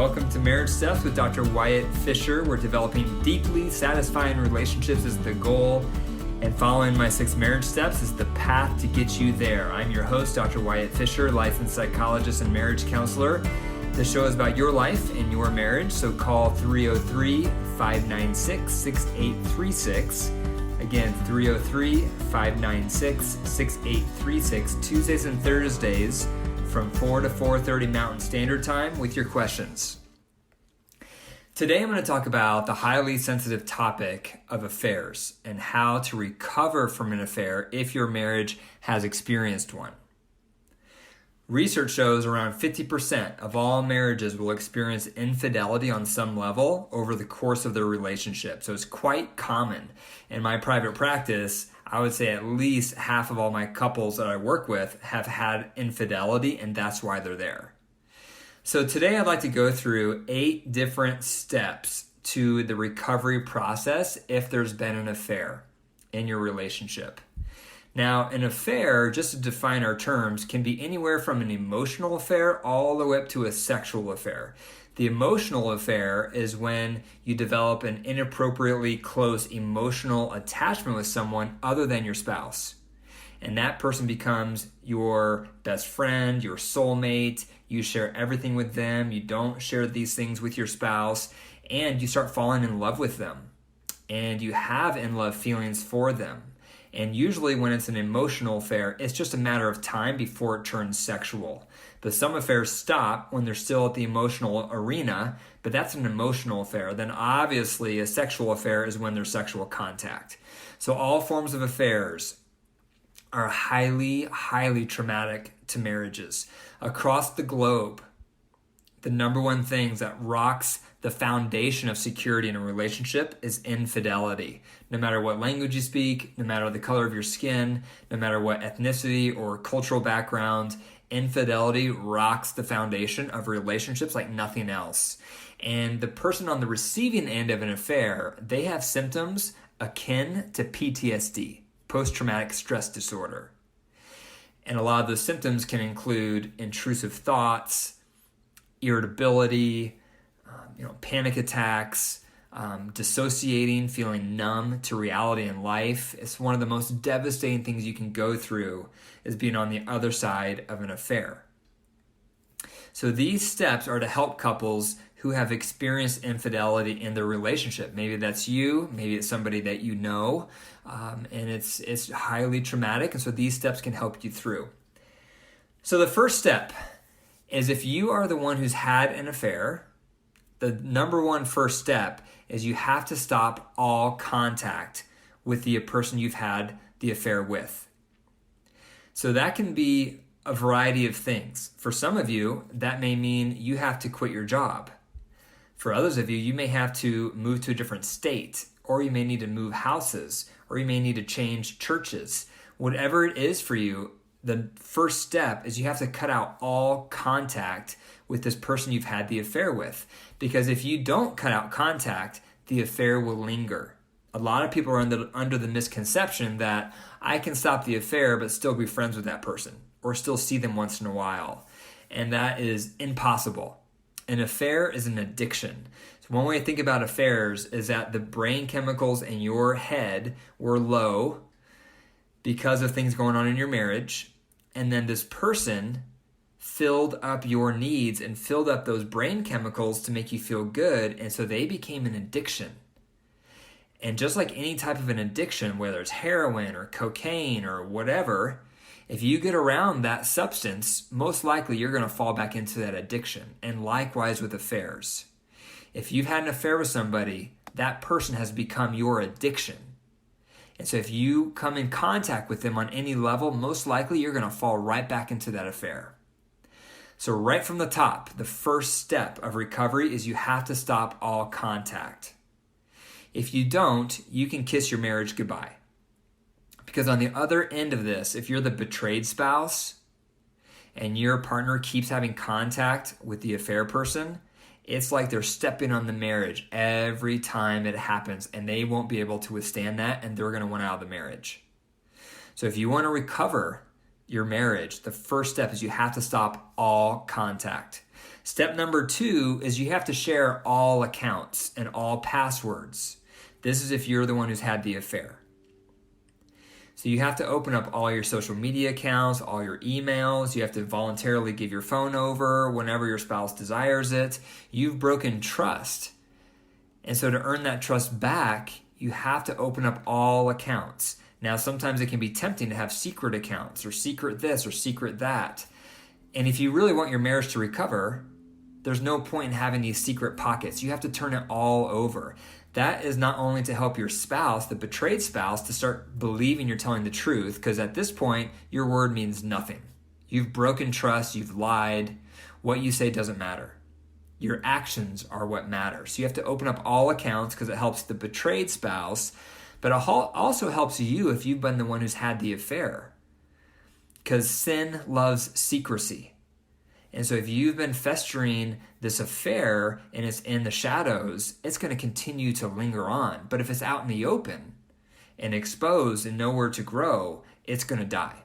Welcome to Marriage Steps with Dr. Wyatt Fisher. We're developing deeply satisfying relationships is the goal, and following my 6 marriage steps is the path to get you there. I'm your host, Dr. Wyatt Fisher, licensed psychologist and marriage counselor. This show is about your life and your marriage, so call 303-596-6836. Again, 303-596-6836, Tuesdays and Thursdays from 4 to 4:30 Mountain Standard Time with your questions. Today I'm going to talk about the highly sensitive topic of affairs and how to recover from an affair if your marriage has experienced one. Research shows around 50% of all marriages will experience infidelity on some level over the course of their relationship. So it's quite common. In my private practice, I would say at least half of all my couples that I work with have had infidelity, and that's why they're there. So today I'd like to go through 8 different steps to the recovery process if there's been an affair in your relationship. Now, an affair, just to define our terms, can be anywhere from an emotional affair all the way up to a sexual affair. The emotional affair is when you develop an inappropriately close emotional attachment with someone other than your spouse. And that person becomes your best friend, your soulmate. You share everything with them. You don't share these things with your spouse. And you start falling in love with them. And you have in-love feelings for them. And usually when it's an emotional affair, it's just a matter of time before it turns sexual. But some affairs stop when they're still at the emotional arena, but that's an emotional affair. Then obviously a sexual affair is when there's sexual contact. So all forms of affairs are highly, highly traumatic to marriages. Across the globe, the number one thing that rocks the foundation of security in a relationship is infidelity. No matter what language you speak, no matter the color of your skin, no matter what ethnicity or cultural background, infidelity rocks the foundation of relationships like nothing else. And the person on the receiving end of an affair, they have symptoms akin to PTSD, post-traumatic stress disorder. And a lot of those symptoms can include intrusive thoughts, irritability, panic attacks, dissociating, feeling numb to reality and life. It's one of the most devastating things you can go through is being on the other side of an affair. So these steps are to help couples who have experienced infidelity in their relationship. Maybe that's you, maybe it's somebody that you know, and it's highly traumatic, and so these steps can help you through. So the first step is if you are the one who's had an affair, the number one first step is you have to stop all contact with the person you've had the affair with. So that can be a variety of things. For some of you, that may mean you have to quit your job. For others of you, you may have to move to a different state, or you may need to move houses, or you may need to change churches. Whatever it is for you, the first step is you have to cut out all contact with this person you've had the affair with. Because if you don't cut out contact, the affair will linger. A lot of people are under the misconception that I can stop the affair but still be friends with that person or still see them once in a while. And that is impossible. An affair is an addiction. So one way to think about affairs is that the brain chemicals in your head were low because of things going on in your marriage, and then this person filled up your needs and filled up those brain chemicals to make you feel good, and so they became an addiction. And just like any type of an addiction, whether it's heroin or cocaine or whatever, if you get around that substance, most likely you're going to fall back into that addiction. And likewise with affairs. If you've had an affair with somebody, that person has become your addiction. And so if you come in contact with them on any level, most likely you're going to fall right back into that affair. So right from the top, the first step of recovery is you have to stop all contact. If you don't, you can kiss your marriage goodbye. Because on the other end of this, if you're the betrayed spouse and your partner keeps having contact with the affair person, it's like they're stepping on the marriage every time it happens, and they won't be able to withstand that, and they're going to want out of the marriage. So if you want to recover, your marriage, the first step is you have to stop all contact. Step number 2 is you have to share all accounts and all passwords. This is if you're the one who's had the affair. So you have to open up all your social media accounts, all your emails. You have to voluntarily give your phone over whenever your spouse desires it. You've broken trust. And so to earn that trust back, you have to open up all accounts. Now, sometimes it can be tempting to have secret accounts or secret this or secret that. And if you really want your marriage to recover, there's no point in having these secret pockets. You have to turn it all over. That is not only to help your spouse, the betrayed spouse, to start believing you're telling the truth, because at this point, your word means nothing. You've broken trust, you've lied. What you say doesn't matter. Your actions are what matter. So you have to open up all accounts because it helps the betrayed spouse, but it also helps you if you've been the one who's had the affair, because sin loves secrecy. And so if you've been festering this affair and it's in the shadows, it's going to continue to linger on. But if it's out in the open and exposed and nowhere to grow, it's going to die.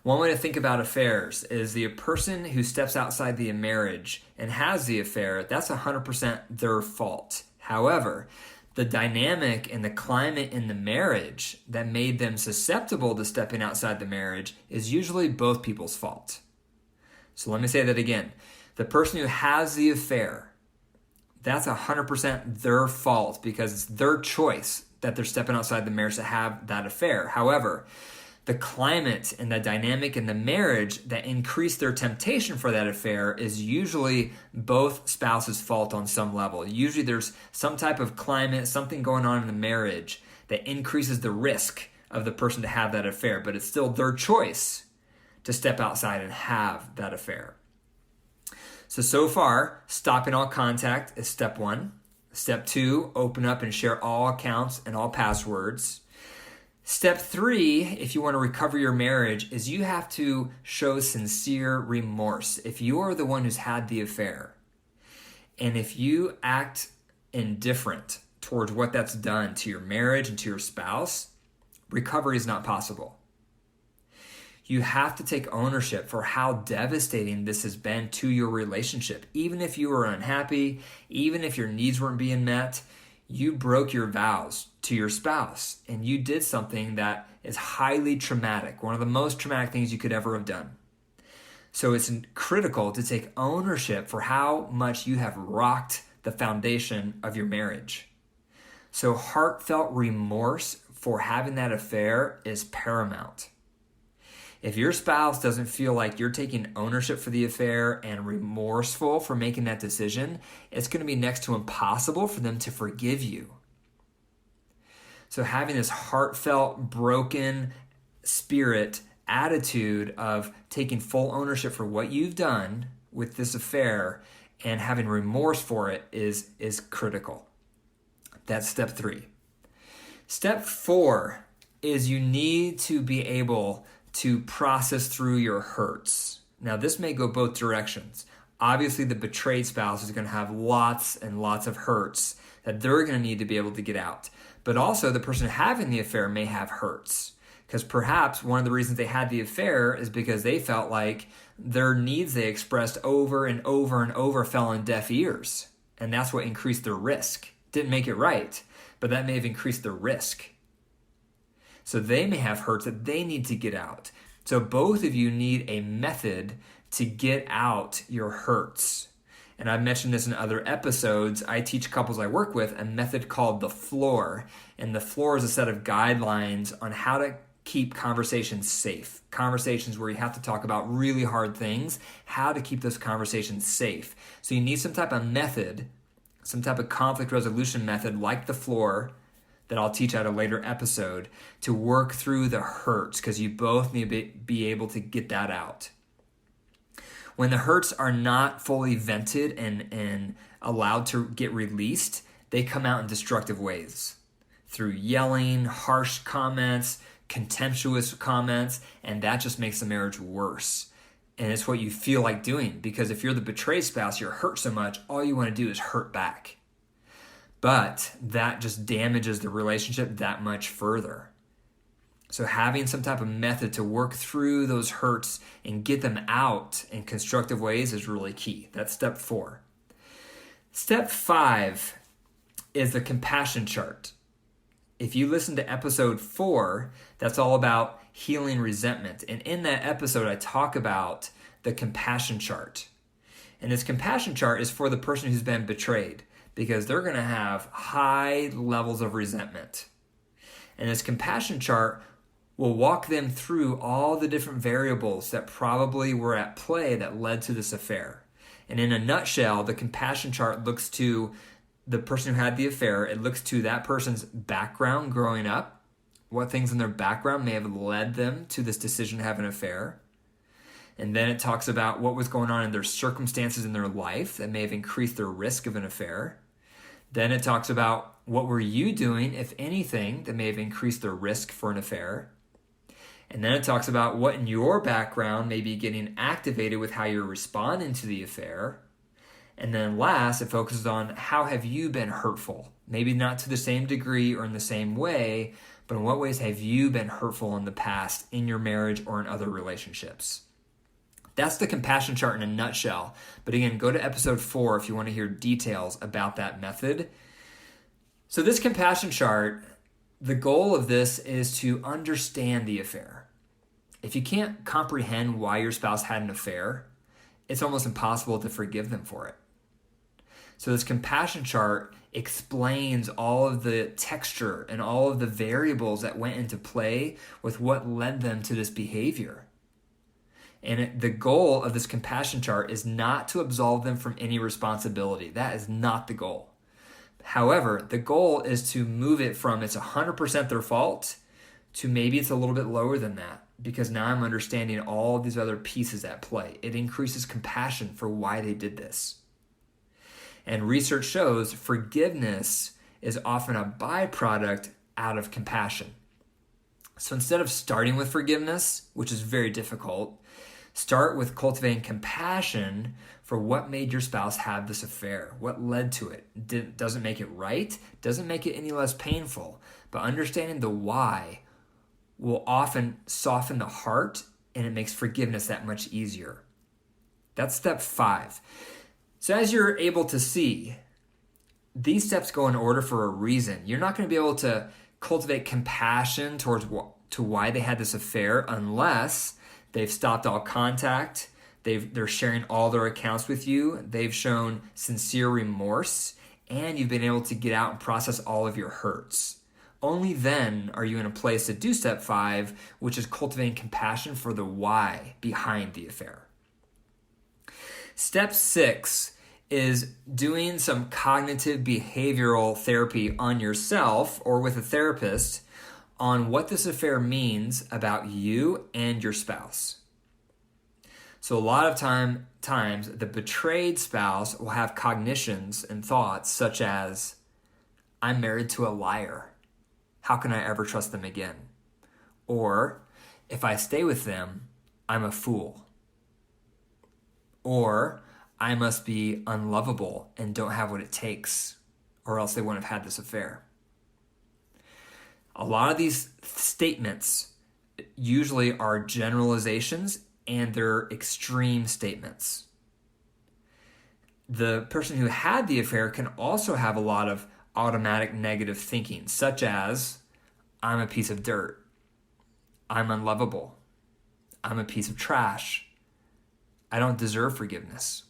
One way to think about affairs is the person who steps outside the marriage and has the affair, that's 100% their fault. However, the dynamic and the climate in the marriage that made them susceptible to stepping outside the marriage is usually both people's fault. So let me say that again. The person who has the affair, that's 100% their fault because it's their choice that they're stepping outside the marriage to have that affair. However, the climate and the dynamic in the marriage that increased their temptation for that affair is usually both spouses' fault on some level. Usually there's some type of climate, something going on in the marriage that increases the risk of the person to have that affair, but it's still their choice to step outside and have that affair. So far, stopping all contact is step 1. Step 2, open up and share all accounts and all passwords. Step 3, if you want to recover your marriage, is you have to show sincere remorse. If you are the one who's had the affair, and if you act indifferent towards what that's done to your marriage and to your spouse, recovery is not possible. You have to take ownership for how devastating this has been to your relationship. Even if you were unhappy, even if your needs weren't being met, you broke your vows to your spouse and you did something that is highly traumatic, one of the most traumatic things you could ever have done. So it's critical to take ownership for how much you have rocked the foundation of your marriage. So heartfelt remorse for having that affair is paramount. If your spouse doesn't feel like you're taking ownership for the affair and remorseful for making that decision, it's going to be next to impossible for them to forgive you. So having this heartfelt, broken spirit attitude of taking full ownership for what you've done with this affair and having remorse for it is critical. That's step 3. Step 4 is you need to be able to process through your hurts. Now, this may go both directions. Obviously, the betrayed spouse is going to have lots and lots of hurts that they're going to need to be able to get out. But also, the person having the affair may have hurts, because perhaps one of the reasons they had the affair is because they felt like their needs they expressed over and over and over fell on deaf ears. And that's what increased their risk. Didn't make it right, but that may have increased their risk. So they may have hurts that they need to get out. So both of you need a method to get out your hurts. And I've mentioned this in other episodes. I teach couples I work with a method called the floor. And the floor is a set of guidelines on how to keep conversations safe. Conversations where you have to talk about really hard things, how to keep those conversations safe. So you need some type of method, some type of conflict resolution method like the floor that I'll teach at a later episode to work through the hurts, because you both need to be able to get that out. When the hurts are not fully vented and allowed to get released, they come out in destructive ways through yelling, harsh comments, contemptuous comments, and that just makes the marriage worse. And it's what you feel like doing, because if you're the betrayed spouse, you're hurt so much, all you want to do is hurt back. But that just damages the relationship that much further. So having some type of method to work through those hurts and get them out in constructive ways is really key. That's step 4. Step 5 is the compassion chart. If you listen to episode 4, that's all about healing resentment. And in that episode, I talk about the compassion chart. And this compassion chart is for the person who's been betrayed, because they're going to have high levels of resentment. And this compassion chart will walk them through all the different variables that probably were at play that led to this affair. And in a nutshell, the compassion chart looks to the person who had the affair. It looks to that person's background growing up, what things in their background may have led them to this decision to have an affair. And then it talks about what was going on in their circumstances in their life that may have increased their risk of an affair. Then it talks about what were you doing, if anything, that may have increased their risk for an affair. And then it talks about what in your background may be getting activated with how you're responding to the affair. And then last, it focuses on how have you been hurtful? Maybe not to the same degree or in the same way, but in what ways have you been hurtful in the past in your marriage or in other relationships? That's the compassion chart in a nutshell. But again, go to episode 4 if you want to hear details about that method. So this compassion chart, the goal of this is to understand the affair. If you can't comprehend why your spouse had an affair, it's almost impossible to forgive them for it. So this compassion chart explains all of the texture and all of the variables that went into play with what led them to this behavior. And the goal of this compassion chart is not to absolve them from any responsibility. That is not the goal. However, the goal is to move it from it's 100% their fault to maybe it's a little bit lower than that, because now I'm understanding all these other pieces at play. It increases compassion for why they did this. And research shows forgiveness is often a byproduct out of compassion. So instead of starting with forgiveness, which is very difficult, start with cultivating compassion for what made your spouse have this affair, what led to it. Doesn't make it right, doesn't make it any less painful, but understanding the why will often soften the heart, and it makes forgiveness that much easier. That's step 5. So as you're able to see, these steps go in order for a reason. You're not going to be able to cultivate compassion to why they had this affair unless they've stopped all contact, they're sharing all their accounts with you, they've shown sincere remorse, and you've been able to get out and process all of your hurts. Only then are you in a place to do step 5, which is cultivating compassion for the why behind the affair. Step 6 is doing some cognitive behavioral therapy on yourself or with a therapist on what this affair means about you and your spouse. So a lot of times the betrayed spouse will have cognitions and thoughts such as, I'm married to a liar. How can I ever trust them again? Or, if I stay with them, I'm a fool. Or, I must be unlovable and don't have what it takes, or else they wouldn't have had this affair. A lot of these statements usually are generalizations and they're extreme statements. The person who had the affair can also have a lot of automatic negative thinking, such as, I'm a piece of dirt, I'm unlovable, I'm a piece of trash, I don't deserve forgiveness.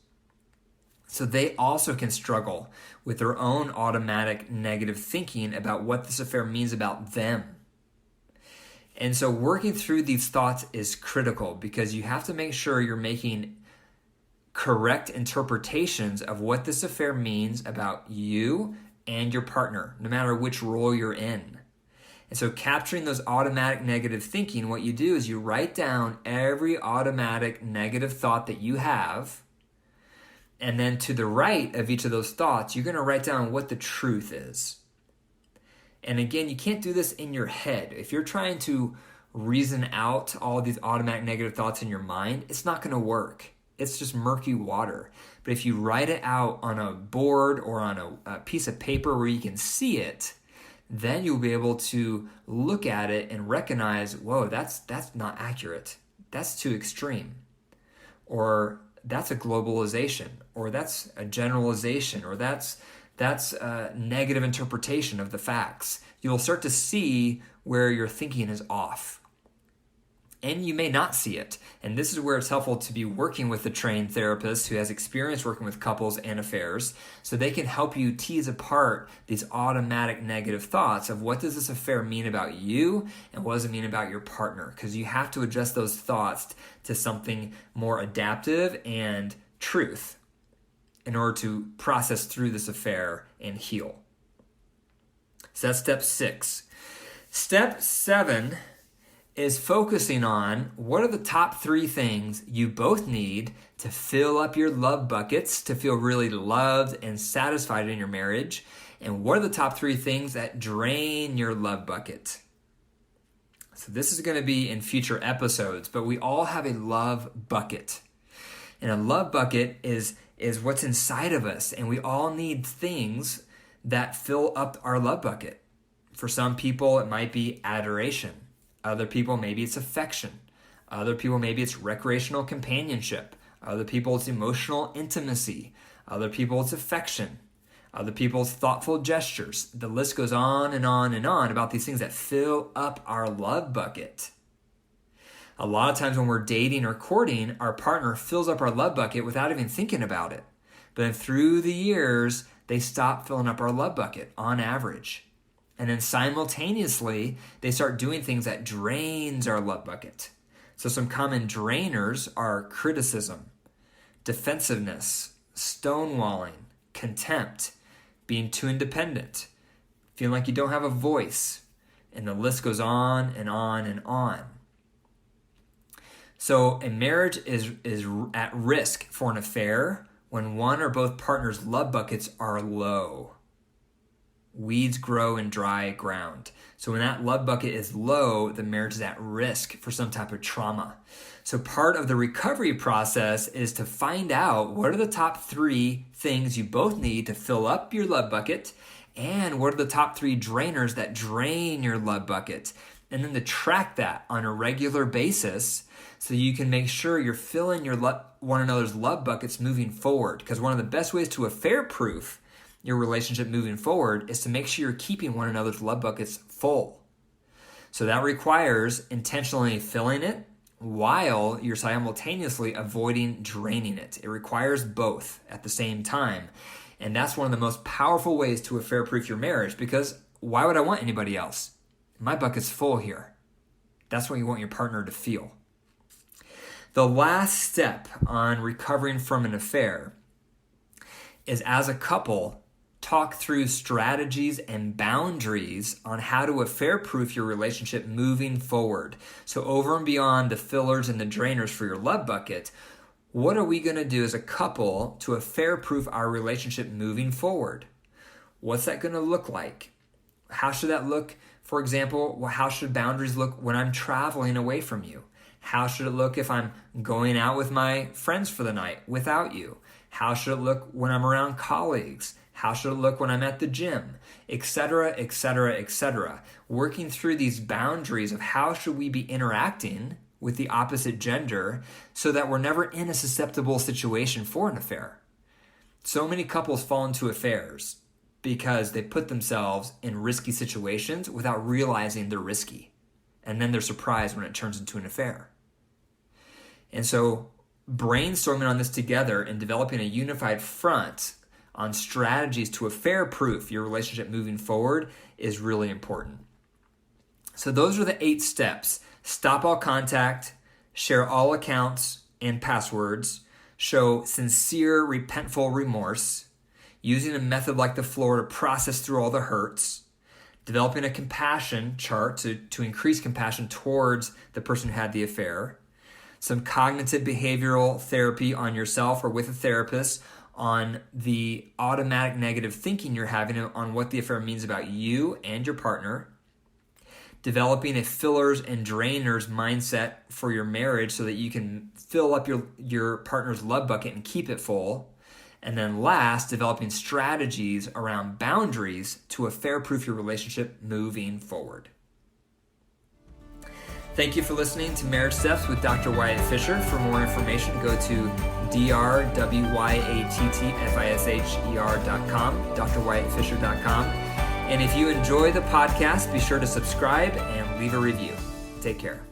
So they also can struggle with their own automatic negative thinking about what this affair means about them. And so working through these thoughts is critical because you have to make sure you're making correct interpretations of what this affair means about you and your partner, no matter which role you're in. And so capturing those automatic negative thinking, what you do is you write down every automatic negative thought that you have, and then to the right of each of those thoughts, you're going to write down what the truth is. And again, you can't do this in your head. If you're trying to reason out all these automatic negative thoughts in your mind, it's not going to work. It's just murky water. But if you write it out on a board or on a piece of paper where you can see it, then you'll be able to look at it and recognize, whoa, that's not accurate. That's too extreme. Or that's a globalization, or that's a generalization, or that's a negative interpretation of the facts. You'll start to see where your thinking is off. And you may not see it. And this is where it's helpful to be working with a trained therapist who has experience working with couples and affairs, so they can help you tease apart these automatic negative thoughts of what does this affair mean about you and what does it mean about your partner? Because you have to adjust those thoughts to something more adaptive and truth in order to process through this affair and heal. So that's step 6. Step 7 is focusing on what are the top 3 things you both need to fill up your love buckets to feel really loved and satisfied in your marriage, and what are the top 3 things that drain your love bucket. So this is going to be in future episodes, but we all have a love bucket. And a love bucket is what's inside of us, and we all need things that fill up our love bucket. For some people, it might be adoration. Other people, maybe it's affection. Other people, maybe it's recreational companionship. Other people, it's emotional intimacy. Other people, it's affection. Other people, it's thoughtful gestures. The list goes on and on and on about these things that fill up our love bucket. A lot of times when we're dating or courting, our partner fills up our love bucket without even thinking about it. But then through the years, they stop filling up our love bucket on average. And then simultaneously, they start doing things that drains our love bucket. So some common drainers are criticism, defensiveness, stonewalling, contempt, being too independent, feeling like you don't have a voice, and the list goes on and on and on. So a marriage is at risk for an affair when one or both partners' love buckets are low. Weeds grow in dry ground. So when that love bucket is low, the marriage is at risk for some type of trauma. So part of the recovery process is to find out what are the top 3 things you both need to fill up your love bucket, and what are the top 3 drainers that drain your love bucket. And then to track that on a regular basis so you can make sure you're filling your one another's love buckets moving forward. Because one of the best ways to affair-proof your relationship moving forward is to make sure you're keeping one another's love buckets full. So that requires intentionally filling it while you're simultaneously avoiding draining it. It requires both at the same time. And that's one of the most powerful ways to affair-proof your marriage, because why would I want anybody else? My bucket's full here. That's what you want your partner to feel. The last step on recovering from an affair is, as a couple, talk through strategies and boundaries on how to affair-proof your relationship moving forward. So over and beyond the fillers and the drainers for your love bucket, what are we going to do as a couple to affair-proof our relationship moving forward? What's that going to look like? How should that look? For example, how should boundaries look when I'm traveling away from you? How should it look if I'm going out with my friends for the night without you? How should it look when I'm around colleagues? How should it look when I'm at the gym? Etc., etc., etc. Working through these boundaries of how should we be interacting with the opposite gender so that we're never in a susceptible situation for an affair. So many couples fall into affairs because they put themselves in risky situations without realizing they're risky. And then they're surprised when it turns into an affair. And so brainstorming on this together and developing a unified front on strategies to affair-proof your relationship moving forward is really important. So those are the 8 steps. Stop all contact, share all accounts and passwords, show sincere, repentful remorse, using a method like the floor to process through all the hurts, developing a compassion chart to increase compassion towards the person who had the affair, some cognitive behavioral therapy on yourself or with a therapist on the automatic negative thinking you're having on what the affair means about you and your partner, developing a fillers and drainers mindset for your marriage so that you can fill up your partner's love bucket and keep it full, And then last, developing strategies around boundaries to affair-proof your relationship moving forward. Thank you for listening to Marriage Steps with Dr. Wyatt Fisher. For more information, go to drwyattfisher.com, drwyattfisher.com. And if you enjoy the podcast, be sure to subscribe and leave a review. Take care.